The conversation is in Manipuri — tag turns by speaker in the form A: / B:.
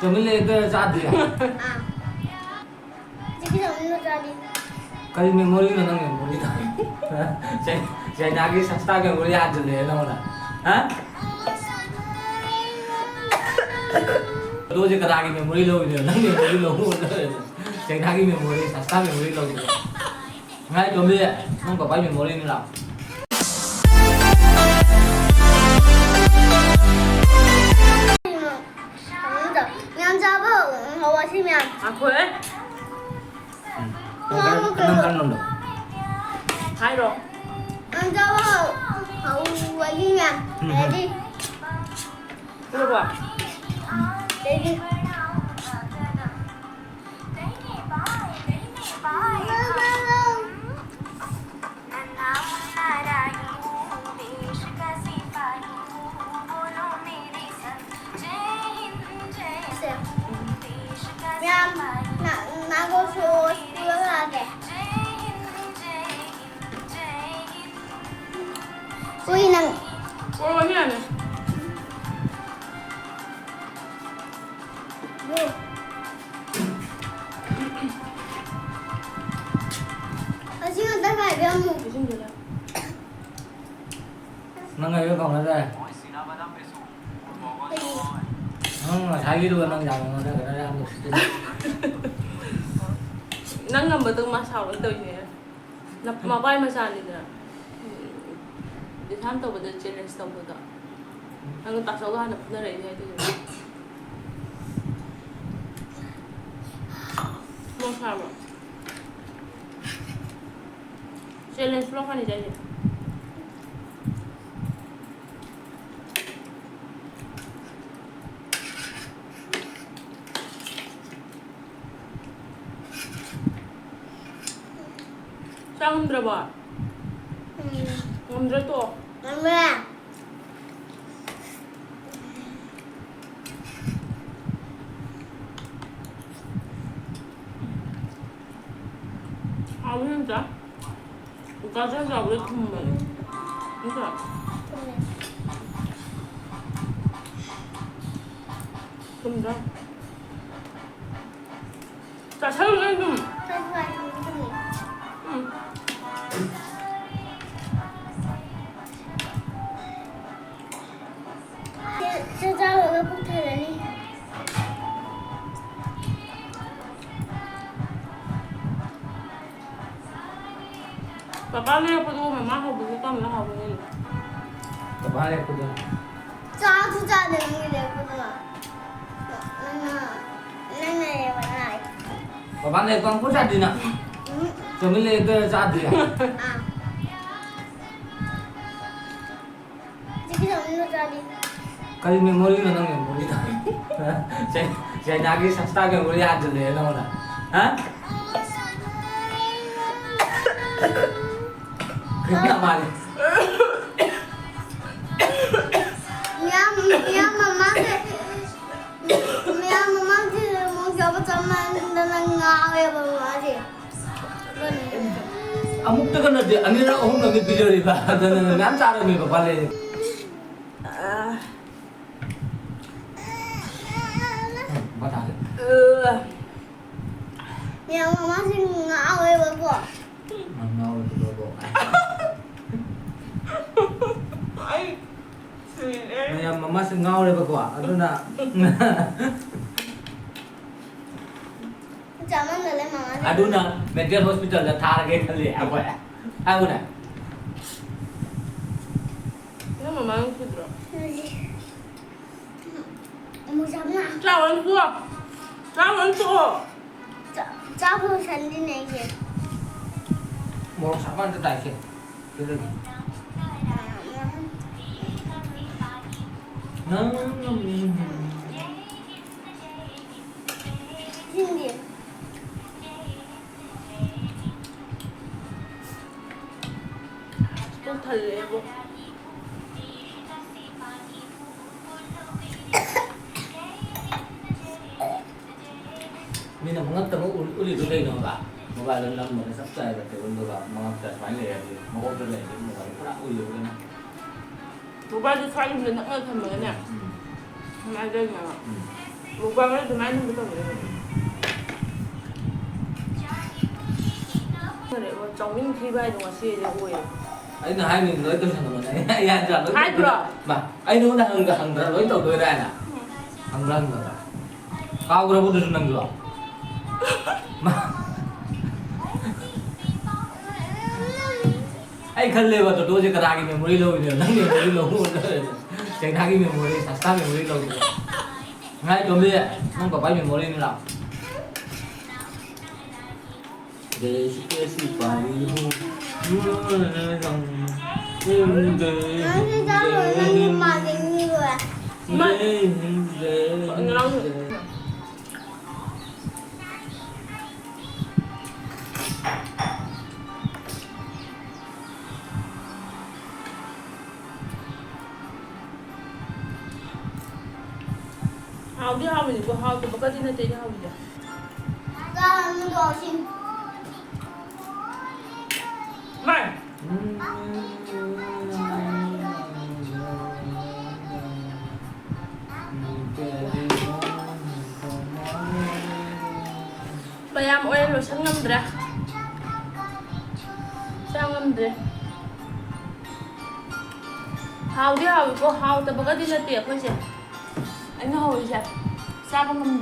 A: Jamil ke saat dia.
B: Jadi Jamil tadi.
A: Kali memori na nang memori ta. Saya nagi sasta ke memori aja le na mana. Hah? रोज करा के मेमोरी लो ले ना मेमोरी लो चेक की मेमोरी सस्ता मेमोरी लो ngay chuẩn bị không có bay memory nữa nào
B: Yang siapa? Hawa sih yang.
C: Aku eh.
A: enam kan dong
C: Hai rồi.
B: Yang siapa? Hawa sih yang. Jadi.
C: Được rồi.
B: Jadi. Yang nak gosok dua lagi. Ui nang.
C: Ôi cái này.
B: Asyik nak tak ada mu.
A: nang ngày còn là đây không là thấy luôn nang dòng nó cái nó ra một
C: Nang ngầm bờ tường mà sao vẫn tươi nhỉ? Nắp mà bay mà sao đi nữa? Đi tham tàu bờ tường trên này sông bờ tường. Nang tak sâu gan nắp nó đấy thế thì. Mau sao mà? Trên lên vlog này đây. Sang berapa? Berapa?
B: Ambil.
C: Aku ni dah. Bukan saya boleh kembali. Enggak. Kembali. Tak tahu lagi.
B: Saya tahu apa putera ni.
C: Papa ni apa tu? Mama aku buku kan, mama aku ni.
A: tập hai này cũng được
B: Saya tu tak ada ni dia putera. Nana yang mana?
A: và bạn này con có sát đi nào Jamil ke saat dia.
B: Jadi Jamil tadi.
A: kali memori na nang memori ta. Saya nagi sasta ke memori aja le na mana. Hah? Kena mari.
B: Yang mama ke. Yang mama ke mau siapa sama dengan ngawe bawa aja.
A: Amuk tu kan ada, ani na ohun nagi video ni ba. Nan cara ni ba pale. Batal.
B: Yang mama sih ngawe bawa.
A: Ngau tu ba.
C: Ai.
A: Yang mama ngau le ba ko. Adu na.
B: Zaman dulu mama.
A: Adu na mental hospital la thar ke thale apa ya. Aku na.
C: Ini mama yang kudro.
B: Mau sama.
C: Jangan tua. Jangan tua.
B: Campur sandi ni je.
A: Mau sama tu tak ke. Tu lagi. Nang.
B: Sini.
C: 또 달래고.
A: Mình là mengap temu uli tu lagi nama. Mobile dalam mana subscribe betul untuk mengap tak main lagi. Mengap tu lagi mobile pula uli tu na.
C: Mobile tu saya nak nak sama ni. Mana ada ni. Mukbang ꯑꯗꯨꯃꯥꯏꯅ ꯑꯗꯨꯝ ꯇꯧꯕꯅꯦ ꯀꯔꯦꯕ ꯆꯥꯎꯅꯤꯡ ꯊꯤꯕ ꯍꯥꯏꯗꯣ ꯉꯁꯤꯗꯤ ꯑꯣꯏꯌꯦ
A: ꯑꯩꯅ ꯍꯥꯏꯅꯤꯡꯕ ꯂꯣꯏ ꯇꯧꯁꯟꯕꯅꯦ ꯑꯩ ꯍꯥꯏꯗ꯭ꯔꯥ ꯂꯣꯏ
C: ꯍꯥꯏꯗ꯭ꯔꯣ
A: ꯃꯥ ꯑꯩ ꯅꯉꯣꯟꯗ ꯍꯪꯗ꯭ꯔꯥ ꯂꯣꯏ ꯇꯧꯗꯣꯏꯔꯥ ꯍꯥꯏꯅ ꯍꯪꯕ꯭ꯔꯥ ꯍꯪꯗꯕ꯭ꯔꯥ ꯀꯥꯎꯈ꯭ꯔꯕꯗꯨꯁꯨ ꯅꯪꯁꯨ ꯑꯩ ꯈꯜꯂꯦꯕ ꯇꯣꯇꯣꯁꯦ ꯀꯅꯥꯒꯤ ꯃꯦꯃꯣꯔꯤ ꯂꯧꯔꯤꯅꯦꯕ ꯅꯪ ꯃꯦꯃꯣꯔꯤ ꯂꯧꯕ ꯆꯩꯅꯥꯒꯤ ꯃꯦꯃꯣꯔꯤ ꯁꯥꯁꯇꯥ ꯃꯦꯃꯣꯔꯤ ꯂꯧꯗꯦ ꯉꯥꯏ ꯇꯣꯝꯕꯤ ꯅꯪ ꯄꯄꯥꯒꯤ ꯃꯦꯃꯣꯔꯤꯅꯤ ꯂꯥꯛ Desi kesi parihu
B: Nanti tahu nanti maling ni gue.
C: Hawdi hawdi ko hawdi baka din natin hawdi.
B: Jangan mendosin.
C: Mai. Bayam oil lo sang ngam Hawdi hawdi ko hawdi baka din natin ko siya. Ano hawdi siya? Sa ngam